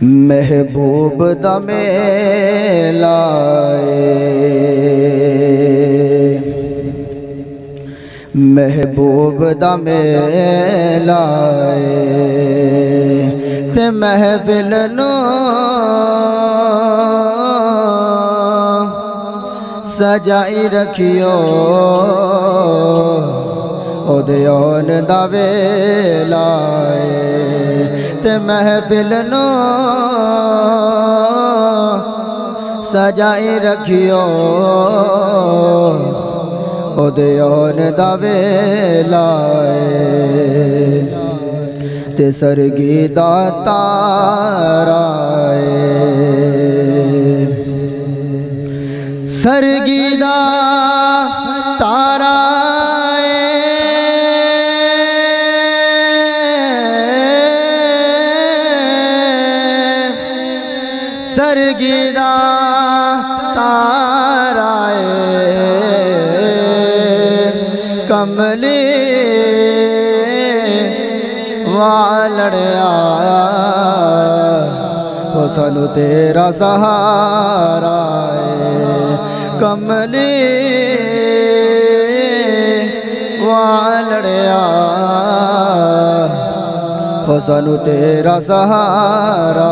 महबूब दा मेला महबूब दा मेला ते महफिल नो सजाई रखियो ओदे औन दा वेला ते महफिल नो सजाई रखियो ओदे औन दा वेला ते सरगी दा तारा सरगी दा तारा सरगी दा तारा कमली वालड़िया ओ सानू तेरा सहारा कमली वालड़िया ओ सानू तेरा सहारा